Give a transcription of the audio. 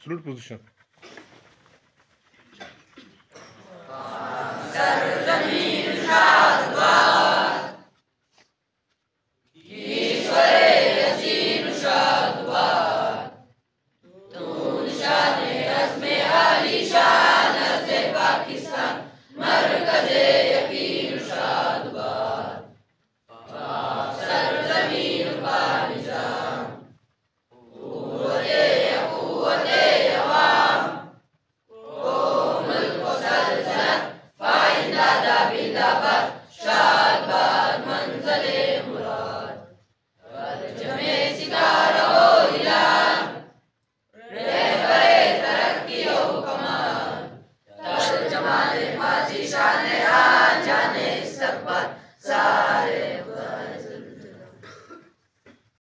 Salute position.